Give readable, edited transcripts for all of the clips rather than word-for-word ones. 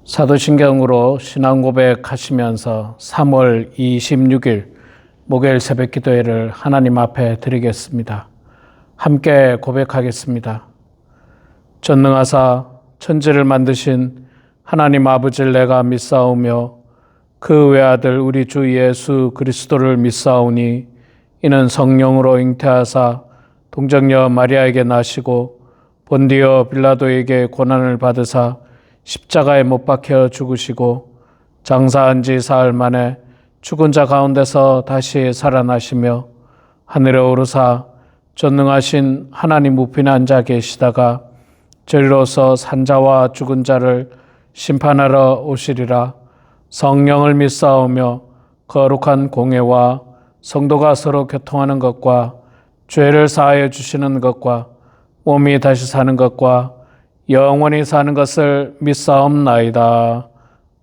사도신경으로 신앙 고백하시면서 3월 26일 목요일 새벽 기도회를 하나님 앞에 드리겠습니다. 함께 고백하겠습니다. 전능하사 천지를 만드신 하나님 아버지를 내가 믿사오며 그 외아들 우리 주 예수 그리스도를 믿사오니 이는 성령으로 잉태하사 동정녀 마리아에게 나시고 본디오 빌라도에게 고난을 받으사 십자가에 못 박혀 죽으시고 장사한 지 사흘 만에 죽은 자 가운데서 다시 살아나시며 하늘에 오르사 전능하신 하나님 우편에 앉아 계시다가 저리로서 산자와 죽은 자를 심판하러 오시리라. 성령을 믿사오며 거룩한 공회와 성도가 서로 교통하는 것과 죄를 사하여 주시는 것과 몸이 다시 사는 것과 영원히 사는 것을 믿사옵나이다.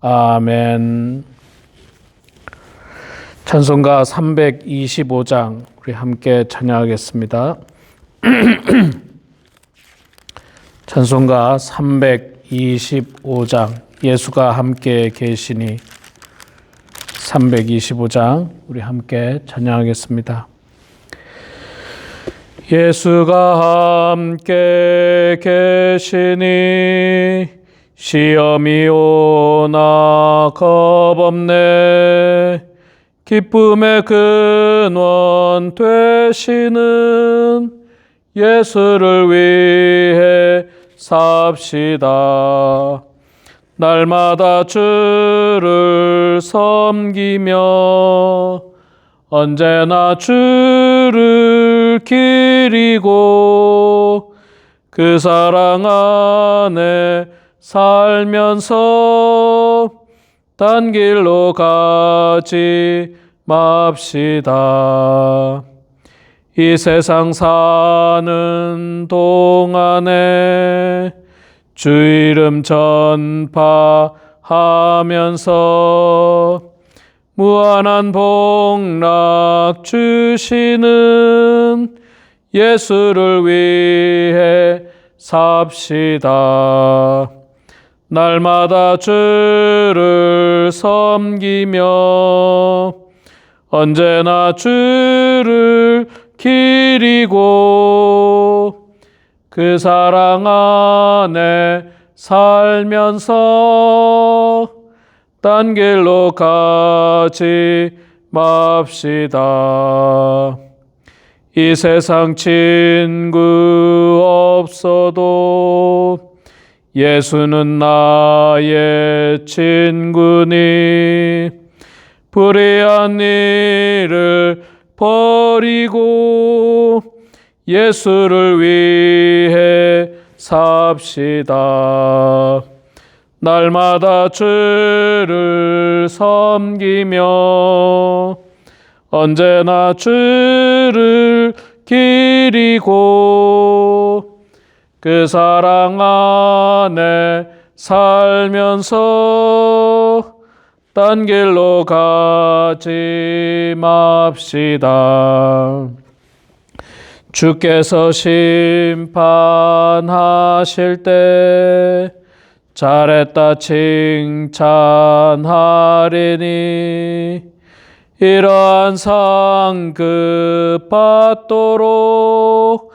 아멘. 찬송가 325장 우리 함께 찬양하겠습니다. 찬송가 325장 예수가 함께 계시니 325장 우리 함께 찬양하겠습니다. 예수가 함께 계시니 시험이 오나 겁없네. 기쁨의 근원 되시는 예수를 위해 삽시다. 날마다 주를 섬기며 언제나 주를 기리고 그 사랑 안에 살면서 딴 길로 가지 맙시다. 이 세상 사는 동안에 주 이름 전파하면서 무한한 복락 주시는 예수를 위해 삽시다. 날마다 주를 섬기며 언제나 주를 기리고 그 사랑 안에 살면서 딴 길로 가지 맙시다. 이 세상 친구 없어도 예수는 나의 친구니 불의한 일을 버리고 예수를 위해 삽시다. 날마다 주를 섬기며 언제나 주를 기리고 그 사랑 안에 살면서 딴 길로 가지 맙시다. 주께서 심판하실 때 잘했다 칭찬하리니 이러한 상급 받도록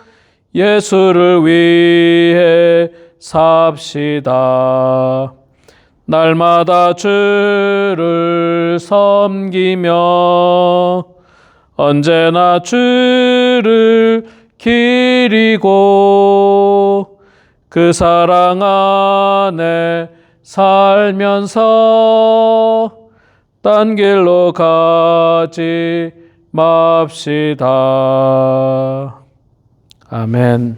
예수를 위해 삽시다. 날마다 주를 섬기며 언제나 주를 기리고 그 사랑 안에 살면서 딴 길로 가지 맙시다. 아멘.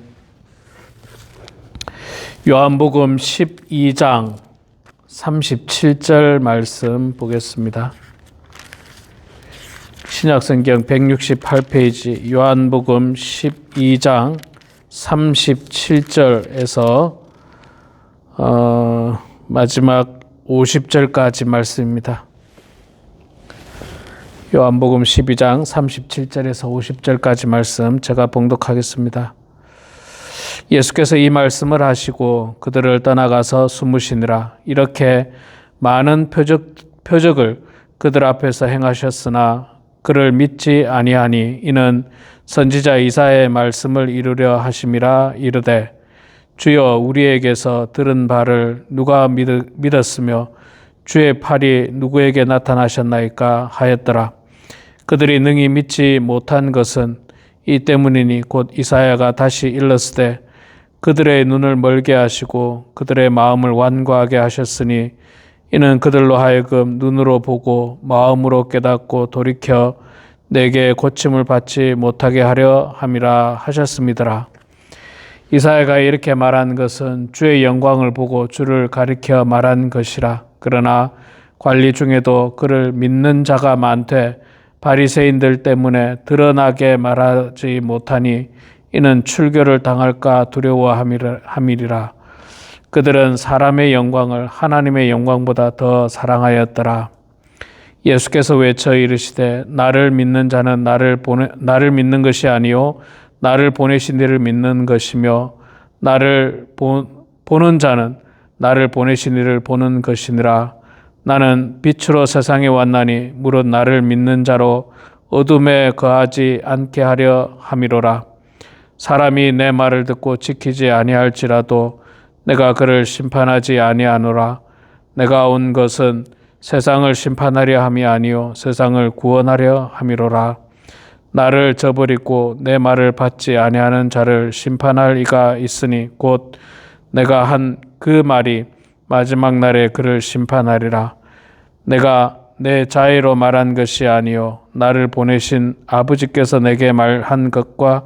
요한복음 12장 37절 말씀 보겠습니다. 신약성경 168페이지 요한복음 12장 37절에서 마지막 50절까지 말씀입니다. 요한복음 12장 37절에서 50절까지 말씀 제가 봉독하겠습니다. 예수께서 이 말씀을 하시고 그들을 떠나가서 숨으시니라. 이렇게 많은 표적을 그들 앞에서 행하셨으나 그를 믿지 아니하니 이는 선지자 이사야의 말씀을 이루려 하심이라. 이르되 주여 우리에게서 들은 바를 누가 믿었으며 주의 팔이 누구에게 나타나셨나이까 하였더라. 그들이 능히 믿지 못한 것은 이 때문이니 곧 이사야가 다시 일렀으되 그들의 눈을 멀게 하시고 그들의 마음을 완고하게 하셨으니 이는 그들로 하여금 눈으로 보고 마음으로 깨닫고 돌이켜 내게 고침을 받지 못하게 하려 함이라 하셨음이더라. 이사야가 이렇게 말한 것은 주의 영광을 보고 주를 가리켜 말한 것이라. 그러나 관리 중에도 그를 믿는 자가 많되 바리새인들 때문에 드러나게 말하지 못하니 이는 출교를 당할까 두려워함이리라. 그들은 사람의 영광을 하나님의 영광보다 더 사랑하였더라. 예수께서 외쳐 이르시되 나를 믿는 자는 나를 믿는 것이 아니요 나를 보내신 이를 믿는 것이며 나를 보는 자는 나를 보내신 이를 보는 것이니라. 나는 빛으로 세상에 왔나니 무릇 나를 믿는 자로 어둠에 거하지 않게 하려 함이로라. 사람이 내 말을 듣고 지키지 아니할지라도 내가 그를 심판하지 아니하노라. 내가 온 것은 세상을 심판하려 함이 아니요 세상을 구원하려 함이로라. 나를 저버리고 내 말을 받지 아니하는 자를 심판할 이가 있으니 곧 내가 한 그 말이 마지막 날에 그를 심판하리라. 내가 내 자의로 말한 것이 아니요 나를 보내신 아버지께서 내게 말한 것과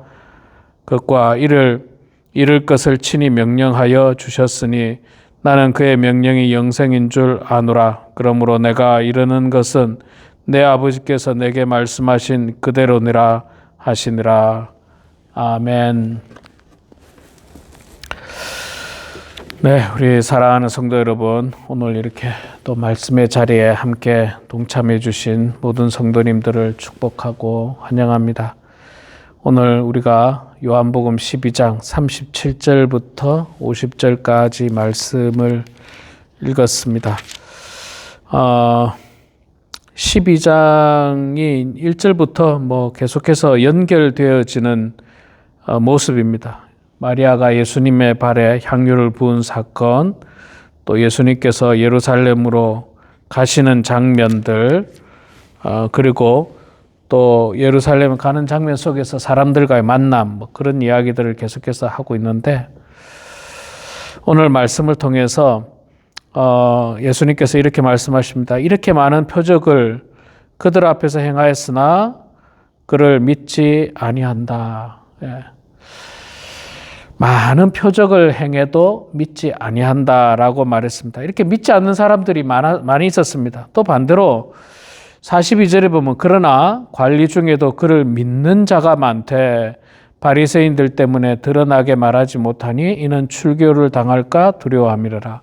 이를 것을 친히 명령하여 주셨으니 나는 그의 명령이 영생인 줄 아노라. 그러므로 내가 이르는 것은 내 아버지께서 내게 말씀하신 그대로니라 하시니라. 아멘. 네, 우리 사랑하는 성도 여러분, 오늘 이렇게 또 말씀의 자리에 함께 동참해 주신 모든 성도님들을 축복하고 환영합니다. 오늘 우리가 요한복음 12장 37절부터 50절까지 말씀을 읽었습니다. 12장이 1절부터 계속해서 연결되어지는 모습입니다. 마리아가 예수님의 발에 향유를 부은 사건, 또 예수님께서 예루살렘으로 가시는 장면들, 그리고 또 예루살렘 가는 장면 속에서 사람들과의 만남, 그런 이야기들을 계속해서 하고 있는데, 오늘 말씀을 통해서 예수님께서 이렇게 말씀하십니다. 이렇게 많은 표적을 그들 앞에서 행하였으나 그를 믿지 아니한다. 예. 많은 표적을 행해도 믿지 아니한다라고 말했습니다. 이렇게 믿지 않는 사람들이 많이 있었습니다. 또 반대로 42절에 보면 그러나 관리 중에도 그를 믿는 자가 많되 바리새인들 때문에 드러나게 말하지 못하니 이는 출교를 당할까 두려워함이라.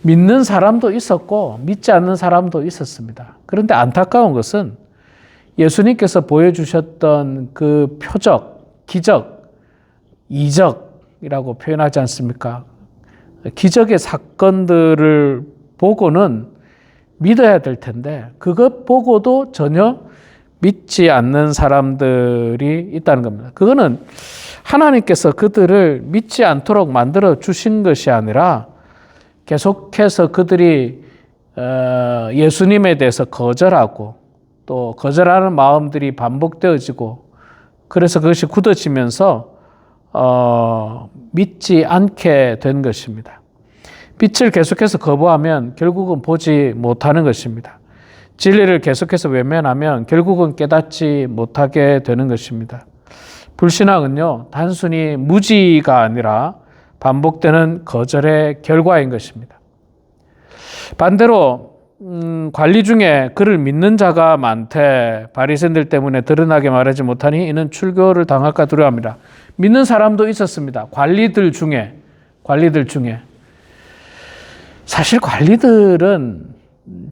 믿는 사람도 있었고 믿지 않는 사람도 있었습니다. 그런데 안타까운 것은 예수님께서 보여주셨던 그 표적, 기적, 이적이라고 표현하지 않습니까? 기적의 사건들을 보고는 믿어야 될 텐데 그것 보고도 전혀 믿지 않는 사람들이 있다는 겁니다. 그거는 하나님께서 그들을 믿지 않도록 만들어 주신 것이 아니라 계속해서 그들이 예수님에 대해서 거절하고 또 거절하는 마음들이 반복되어지고 그래서 그것이 굳어지면서 믿지 않게 된 것입니다. 빛을 계속해서 거부하면 결국은 보지 못하는 것입니다. 진리를 계속해서 외면하면 결국은 깨닫지 못하게 되는 것입니다. 불신앙은요, 단순히 무지가 아니라 반복되는 거절의 결과인 것입니다. 반대로 관리 중에 그를 믿는 자가 많되 바리새인들 때문에 드러나게 말하지 못하니 이는 출교를 당할까 두려워합니다. 믿는 사람도 있었습니다. 관리들 중에 사실 관리들은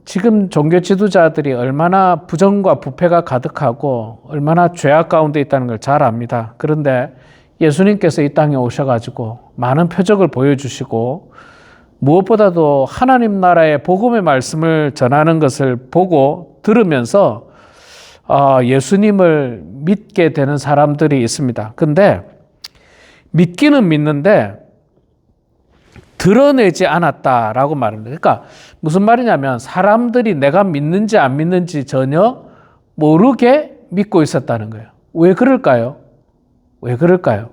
지금 종교 지도자들이 얼마나 부정과 부패가 가득하고 얼마나 죄악 가운데 있다는 걸 잘 압니다. 그런데 예수님께서 이 땅에 오셔가지고 많은 표적을 보여주시고 무엇보다도 하나님 나라의 복음의 말씀을 전하는 것을 보고 들으면서 예수님을 믿게 되는 사람들이 있습니다. 근데 믿기는 믿는데 드러내지 않았다라고 말합니다. 그러니까 무슨 말이냐면 사람들이 내가 믿는지 안 믿는지 전혀 모르게 믿고 있었다는 거예요. 왜 그럴까요? 왜 그럴까요?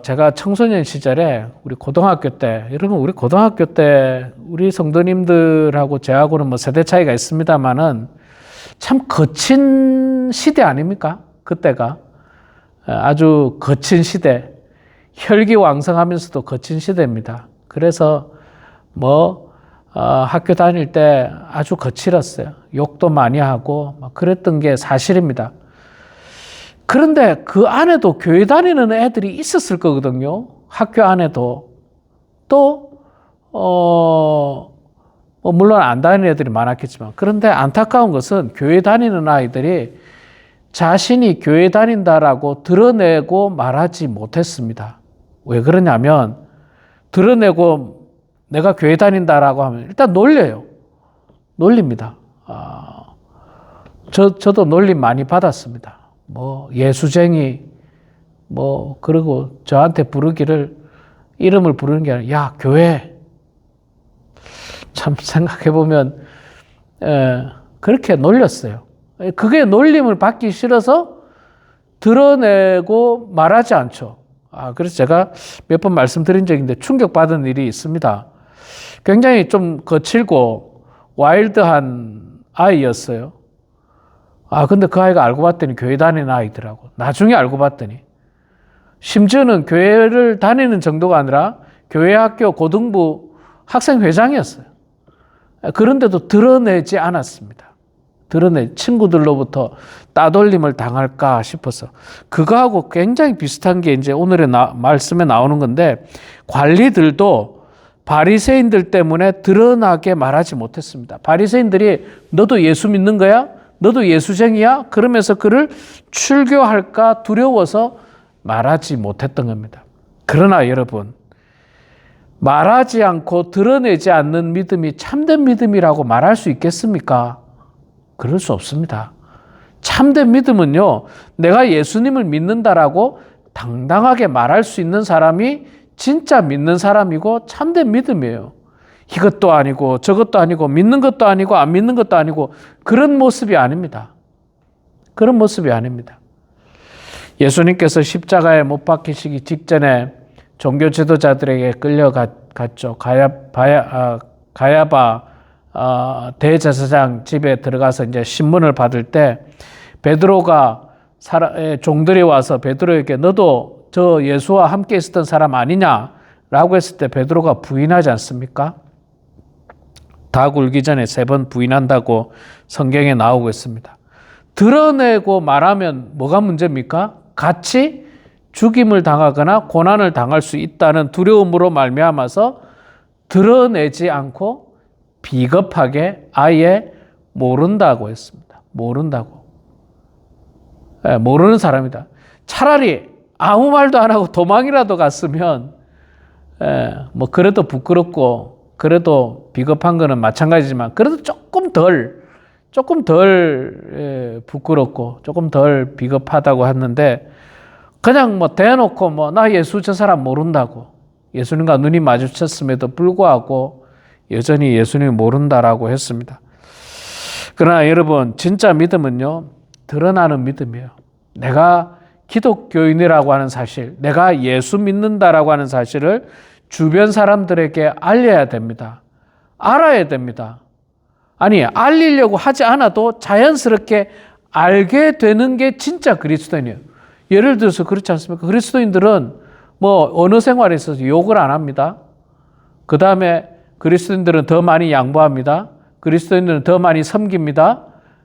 제가 청소년 시절에 우리 고등학교 때, 여러분 우리 고등학교 때 우리 성도님들하고 저하고는 뭐 세대 차이가 있습니다만은 참 거친 시대 아닙니까? 그때가 아주 거친 시대, 혈기왕성하면서도 거친 시대입니다. 그래서 학교 다닐 때 아주 거칠었어요. 욕도 많이 하고 그랬던 게 사실입니다. 그런데 그 안에도 교회 다니는 애들이 있었을 거거든요. 학교 안에도. 또, 물론 안 다니는 애들이 많았겠지만. 그런데 안타까운 것은 교회 다니는 아이들이 자신이 교회 다닌다라고 드러내고 말하지 못했습니다. 왜 그러냐면, 드러내고 내가 교회 다닌다라고 하면 일단 놀려요. 놀립니다. 저도 놀림 많이 받았습니다. 예수쟁이, 그리고 저한테 이름을 부르는 게 아니라, 야, 교회. 참 생각해보면, 그렇게 놀렸어요. 그게 놀림을 받기 싫어서 드러내고 말하지 않죠. 그래서 제가 몇 번 말씀드린 적인데 충격받은 일이 있습니다. 굉장히 좀 거칠고 와일드한 아이였어요. 근데 그 아이가 알고 봤더니 교회 다니는 아이더라고. 나중에 알고 봤더니. 심지어는 교회를 다니는 정도가 아니라 교회 학교 고등부 학생회장이었어요. 그런데도 드러내지 않았습니다. 친구들로부터 따돌림을 당할까 싶어서. 그거하고 굉장히 비슷한 게 이제 오늘의 말씀에 나오는 건데, 관리들도 바리새인들 때문에 드러나게 말하지 못했습니다. 바리새인들이 너도 예수 믿는 거야? 너도 예수쟁이야? 그러면서 그를 출교할까 두려워서 말하지 못했던 겁니다. 그러나 여러분, 말하지 않고 드러내지 않는 믿음이 참된 믿음이라고 말할 수 있겠습니까? 그럴 수 없습니다. 참된 믿음은요, 내가 예수님을 믿는다라고 당당하게 말할 수 있는 사람이 진짜 믿는 사람이고 참된 믿음이에요. 이것도 아니고 저것도 아니고 믿는 것도 아니고 안 믿는 것도 아니고 그런 모습이 아닙니다. 그런 모습이 아닙니다. 예수님께서 십자가에 못 박히시기 직전에 종교 지도자들에게 끌려갔죠. 가야바 대제사장 집에 들어가서 이제 신문을 받을 때 베드로가 종들이 와서 베드로에게 너도 저 예수와 함께 있었던 사람 아니냐라고 했을 때 베드로가 부인하지 않습니까? 닭 울기 전에 3번 부인한다고 성경에 나오고 있습니다. 드러내고 말하면 뭐가 문제입니까? 같이 죽임을 당하거나 고난을 당할 수 있다는 두려움으로 말미암아서 드러내지 않고 비겁하게 아예 모른다고 했습니다. 모른다고. 모르는 사람이다. 차라리 아무 말도 안 하고 도망이라도 갔으면 그래도 부끄럽고 그래도 비겁한 거는 마찬가지지만 그래도 조금 덜 부끄럽고 조금 덜 비겁하다고 했는데 그냥 대놓고 나 예수 저 사람 모른다고 예수님과 눈이 마주쳤음에도 불구하고 여전히 예수님이 모른다라고 했습니다. 그러나 여러분 진짜 믿음은요 드러나는 믿음이에요. 내가 기독교인이라고 하는 사실, 내가 예수 믿는다라고 하는 사실을 주변 사람들에게 알려야 됩니다. 알아야 됩니다. 아니, 알리려고 하지 않아도 자연스럽게 알게 되는 게 진짜 그리스도인이에요. 예를 들어서 그렇지 않습니까? 그리스도인들은 어느 생활에 있어서 욕을 안 합니다. 그 다음에 그리스도인들은 더 많이 양보합니다. 그리스도인들은 더 많이 섬깁니다.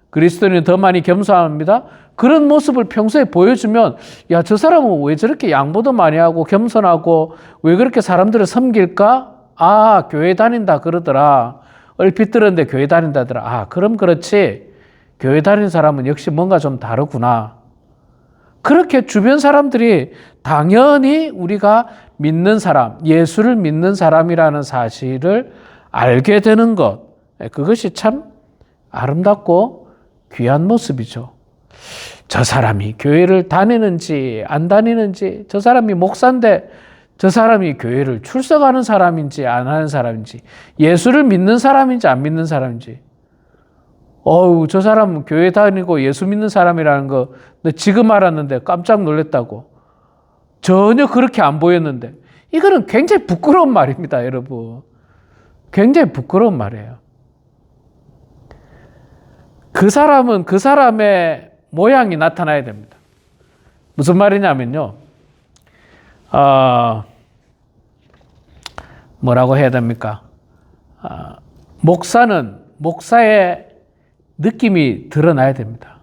그리스도인은 더 많이 겸손합니다. 그런 모습을 평소에 보여주면 야, 저 사람은 왜 저렇게 양보도 많이 하고 겸손하고 왜 그렇게 사람들을 섬길까? 아, 교회 다닌다 그러더라. 얼핏 들었는데 교회 다닌다더라. 아, 그럼 그렇지. 교회 다니는 사람은 역시 뭔가 좀 다르구나. 그렇게 주변 사람들이 당연히 우리가 믿는 사람, 예수를 믿는 사람이라는 사실을 알게 되는 것, 그것이 참 아름답고 귀한 모습이죠. 저 사람이 교회를 다니는지 안 다니는지, 저 사람이 목사인데 저 사람이 교회를 출석하는 사람인지 안 하는 사람인지, 예수를 믿는 사람인지 안 믿는 사람인지, 저 사람은 교회 다니고 예수 믿는 사람이라는 거 지금 알았는데 깜짝 놀랐다고. 전혀 그렇게 안 보였는데. 이거는 굉장히 부끄러운 말입니다, 여러분. 굉장히 부끄러운 말이에요. 그 사람은 그 사람의 모양이 나타나야 됩니다. 무슨 말이냐면요. 뭐라고 해야 됩니까? 목사는 목사의 느낌이 드러나야 됩니다.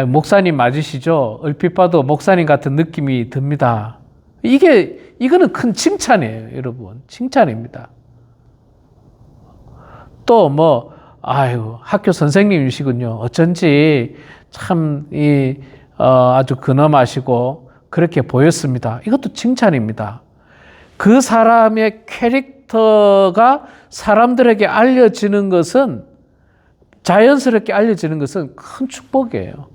목사님 맞으시죠? 얼핏 봐도 목사님 같은 느낌이 듭니다. 이거는 큰 칭찬이에요, 여러분. 칭찬입니다. 또 학교 선생님이시군요. 어쩐지 참 아주 근엄하시고 그렇게 보였습니다. 이것도 칭찬입니다. 그 사람의 캐릭터가 사람들에게 알려지는 것은, 자연스럽게 알려지는 것은 큰 축복이에요.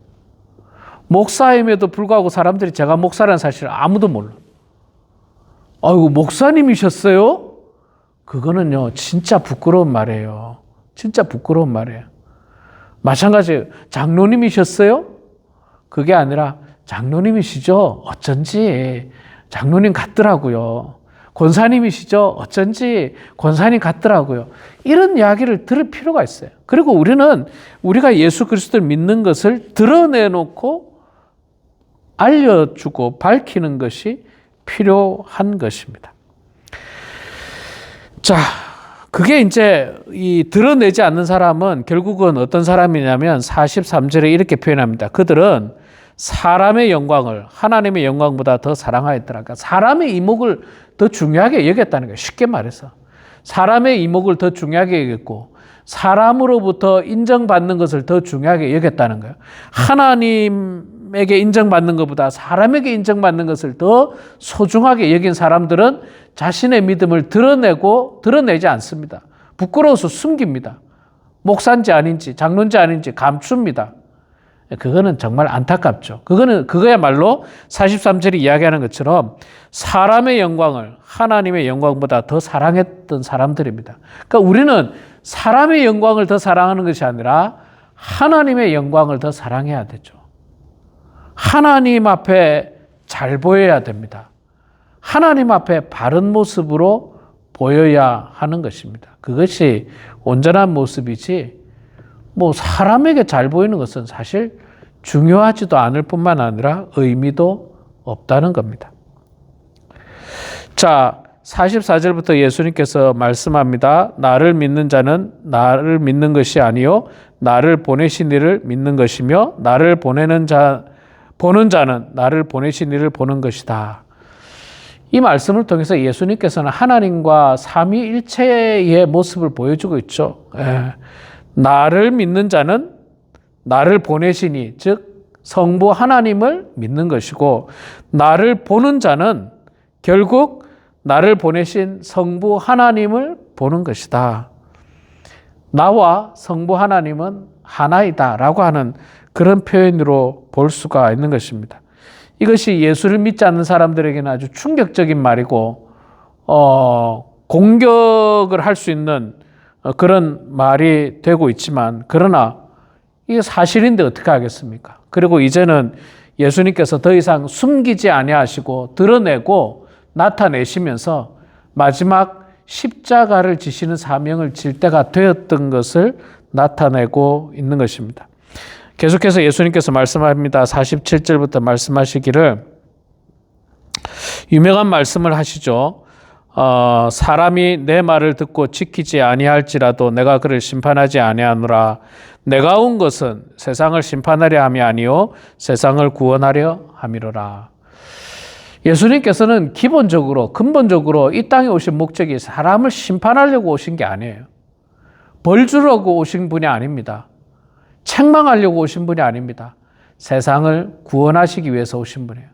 목사임에도 불구하고 사람들이 제가 목사라는 사실을 아무도 몰라. 아이고, 목사님이셨어요? 그거는요, 진짜 부끄러운 말이에요. 진짜 부끄러운 말이에요. 마찬가지예요. 장로님이셨어요? 그게 아니라 장로님이시죠? 어쩐지 장로님 같더라고요. 권사님이시죠? 어쩐지 권사님 같더라고요. 이런 이야기를 들을 필요가 있어요. 그리고 우리가 예수 그리스도를 믿는 것을 드러내놓고 알려주고 밝히는 것이 필요한 것입니다. 자, 그게 이제 드러내지 않는 사람은 결국은 어떤 사람이냐면 43절에 이렇게 표현합니다. 그들은 사람의 영광을 하나님의 영광보다 더 사랑하였더라. 그러니까 사람의 이목을 더 중요하게 여겼다는 거예요. 쉽게 말해서. 사람의 이목을 더 중요하게 여겼고 사람으로부터 인정받는 것을 더 중요하게 여겼다는 거예요. 하나님에게 인정받는 것보다 사람에게 인정받는 것을 더 소중하게 여긴 사람들은 자신의 믿음을 드러내지 않습니다. 부끄러워서 숨깁니다. 목사인지 아닌지 장로인지 아닌지 감춥니다. 그거는 정말 안타깝죠. 그거야말로 43절이 이야기하는 것처럼 사람의 영광을 하나님의 영광보다 더 사랑했던 사람들입니다. 그러니까 우리는 사람의 영광을 더 사랑하는 것이 아니라 하나님의 영광을 더 사랑해야 되죠. 하나님 앞에 잘 보여야 됩니다. 하나님 앞에 바른 모습으로 보여야 하는 것입니다. 그것이 온전한 모습이지 사람에게 잘 보이는 것은 사실 중요하지도 않을 뿐만 아니라 의미도 없다는 겁니다. 자, 44절부터 예수님께서 말씀합니다. 나를 믿는 자는 나를 믿는 것이 아니요 나를 보내신 이를 믿는 것이며 나를 보는 자는 나를 보내신 이를 보는 것이다. 이 말씀을 통해서 예수님께서는 하나님과 삼위일체의 모습을 보여주고 있죠. 나를 믿는 자는 나를 보내시니, 즉 성부 하나님을 믿는 것이고 나를 보는 자는 결국 나를 보내신 성부 하나님을 보는 것이다. 나와 성부 하나님은 하나이다 라고 하는 그런 표현으로 볼 수가 있는 것입니다. 이것이 예수를 믿지 않는 사람들에게는 아주 충격적인 말이고 공격을 할 수 있는 그런 말이 되고 있지만, 그러나 이게 사실인데 어떻게 하겠습니까? 그리고 이제는 예수님께서 더 이상 숨기지 아니하시고 드러내고 나타내시면서 마지막 십자가를 지시는 사명을 질 때가 되었던 것을 나타내고 있는 것입니다. 계속해서 예수님께서 말씀합니다. 47절부터 말씀하시기를, 유명한 말씀을 하시죠. 사람이 내 말을 듣고 지키지 아니할지라도 내가 그를 심판하지 아니하노라. 내가 온 것은 세상을 심판하려 함이 아니요 세상을 구원하려 함이로라. 예수님께서는 근본적으로 이 땅에 오신 목적이 사람을 심판하려고 오신 게 아니에요. 벌 주려고 오신 분이 아닙니다. 책망하려고 오신 분이 아닙니다. 세상을 구원하시기 위해서 오신 분이에요.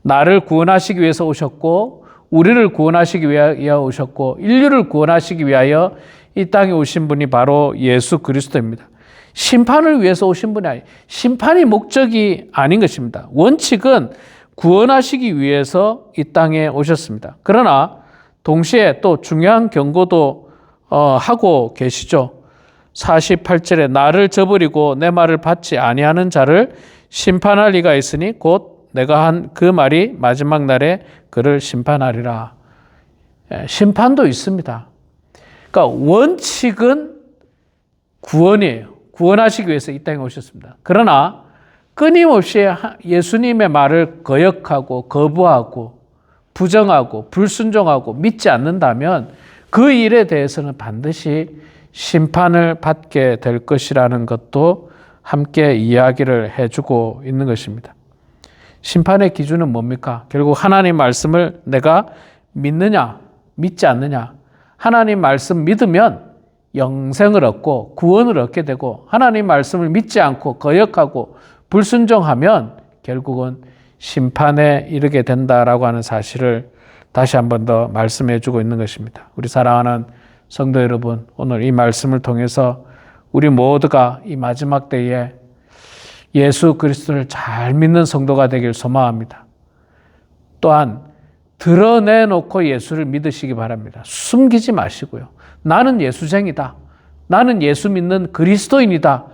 나를 구원하시기 위해서 오셨고, 우리를 구원하시기 위하여 오셨고, 인류를 구원하시기 위하여 이 땅에 오신 분이 바로 예수 그리스도입니다. 심판을 위해서 오신 분이 아니에요. 심판이 목적이 아닌 것입니다. 원칙은 구원하시기 위해서 이 땅에 오셨습니다. 그러나 동시에 또 중요한 경고도 하고 계시죠. 48절에 나를 저버리고 내 말을 받지 아니하는 자를 심판할 리가 있으니 곧 내가 한 그 말이 마지막 날에 그를 심판하리라. 심판도 있습니다. 그러니까 원칙은 구원이에요. 구원하시기 위해서 이 땅에 오셨습니다. 그러나 끊임없이 예수님의 말을 거역하고 거부하고 부정하고 불순종하고 믿지 않는다면 그 일에 대해서는 반드시 심판을 받게 될 것이라는 것도 함께 이야기를 해주고 있는 것입니다. 심판의 기준은 뭡니까? 결국 하나님 말씀을 내가 믿느냐, 믿지 않느냐. 하나님 말씀 믿으면 영생을 얻고 구원을 얻게 되고, 하나님 말씀을 믿지 않고 거역하고 불순종하면 결국은 심판에 이르게 된다라고 하는 사실을 다시 한 번 더 말씀해 주고 있는 것입니다. 우리 사랑하는 성도 여러분, 오늘 이 말씀을 통해서 우리 모두가 이 마지막 때에 예수 그리스도를 잘 믿는 성도가 되길 소망합니다. 또한 드러내놓고 예수를 믿으시기 바랍니다. 숨기지 마시고요. 나는 예수쟁이다. 나는 예수 믿는 그리스도인이다.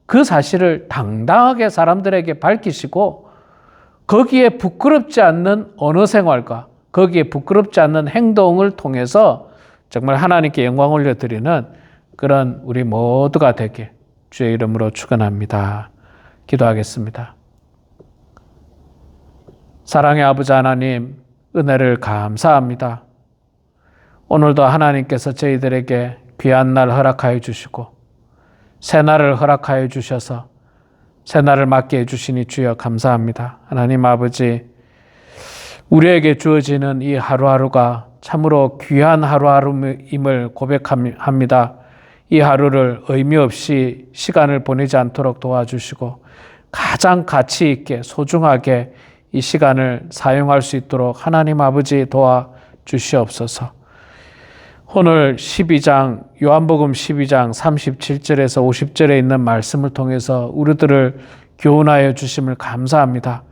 그 사실을 당당하게 사람들에게 밝히시고, 거기에 부끄럽지 않는 언어 생활과 거기에 부끄럽지 않는 행동을 통해서 정말 하나님께 영광 올려드리는 그런 우리 모두가 되게 주의 이름으로 축원합니다. 기도하겠습니다. 사랑의 아버지 하나님, 은혜를 감사합니다. 오늘도 하나님께서 저희들에게 귀한 날 허락하여 주시고 새날을 허락하여 주셔서 새날을 맞게 해주시니 주여 감사합니다. 하나님 아버지, 우리에게 주어지는 이 하루하루가 참으로 귀한 하루하루임을 고백합니다. 이 하루를 의미 없이 시간을 보내지 않도록 도와주시고 가장 가치 있게 소중하게 이 시간을 사용할 수 있도록 하나님 아버지 도와주시옵소서. 오늘 12장, 요한복음 12장 37절에서 50절에 있는 말씀을 통해서 우리들을 교훈하여 주심을 감사합니다.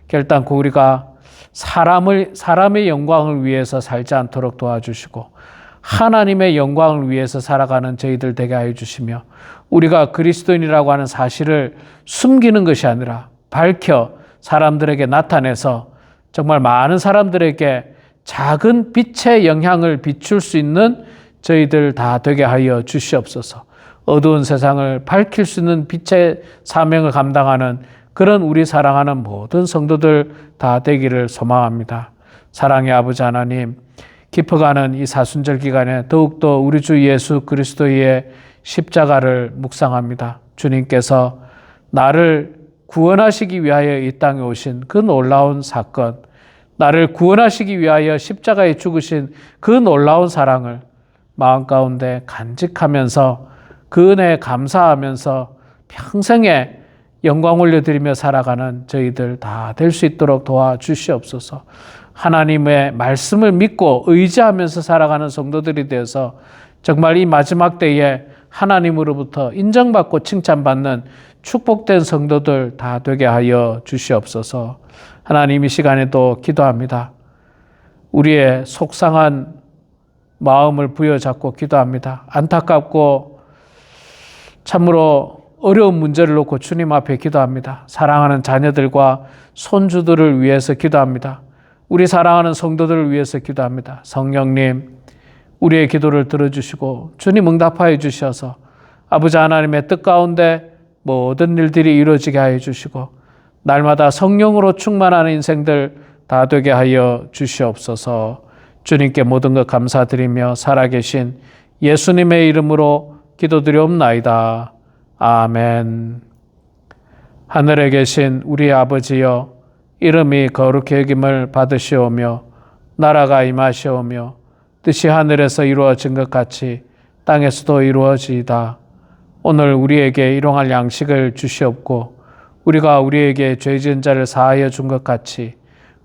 결단코 우리가 사람의 영광을 위해서 살지 않도록 도와주시고 하나님의 영광을 위해서 살아가는 저희들 되게 하여 주시며, 우리가 그리스도인이라고 하는 사실을 숨기는 것이 아니라 밝혀 사람들에게 나타내서 정말 많은 사람들에게 작은 빛의 영향을 비출 수 있는 저희들 다 되게 하여 주시옵소서. 어두운 세상을 밝힐 수 있는 빛의 사명을 감당하는 그런 우리 사랑하는 모든 성도들 다 되기를 소망합니다. 사랑의 아버지 하나님, 깊어가는 이 사순절 기간에 더욱더 우리 주 예수 그리스도의 십자가를 묵상합니다. 주님께서 나를 구원하시기 위하여 이 땅에 오신 그 놀라운 사건, 나를 구원하시기 위하여 십자가에 죽으신 그 놀라운 사랑을 마음 가운데 간직하면서 그 은혜에 감사하면서 평생에 영광 올려드리며 살아가는 저희들 다 될 수 있도록 도와주시옵소서. 하나님의 말씀을 믿고 의지하면서 살아가는 성도들이 되어서 정말 이 마지막 때에 하나님으로부터 인정받고 칭찬받는 축복된 성도들 다 되게 하여 주시옵소서. 하나님, 이 시간에도 기도합니다. 우리의 속상한 마음을 부여잡고 기도합니다. 안타깝고 참으로 어려운 문제를 놓고 주님 앞에 기도합니다. 사랑하는 자녀들과 손주들을 위해서 기도합니다. 우리 사랑하는 성도들을 위해서 기도합니다. 성령님, 우리의 기도를 들어주시고 주님 응답하여 주셔서 아버지 하나님의 뜻 가운데 모든 일들이 이루어지게 하여 주시고 날마다 성령으로 충만한 인생들 다 되게 하여 주시옵소서. 주님께 모든 것 감사드리며 살아계신 예수님의 이름으로 기도드리옵나이다. 아멘. 하늘에 계신 우리 아버지여, 이름이 거룩히 여김을 받으시오며 나라가 임하시오며 뜻이 하늘에서 이루어진 것 같이 땅에서도 이루어지이다. 오늘 우리에게 일용할 양식을 주시옵고 우리가 우리에게 죄 지은 자를 사하여 준 것 같이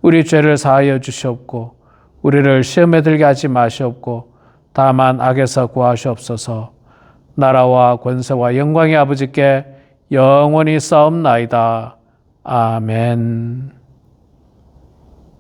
우리 죄를 사하여 주시옵고 우리를 시험에 들게 하지 마시옵고 다만 악에서 구하시옵소서. 나라와 권세와 영광의 아버지께 영원히 싸움나이다. 아멘.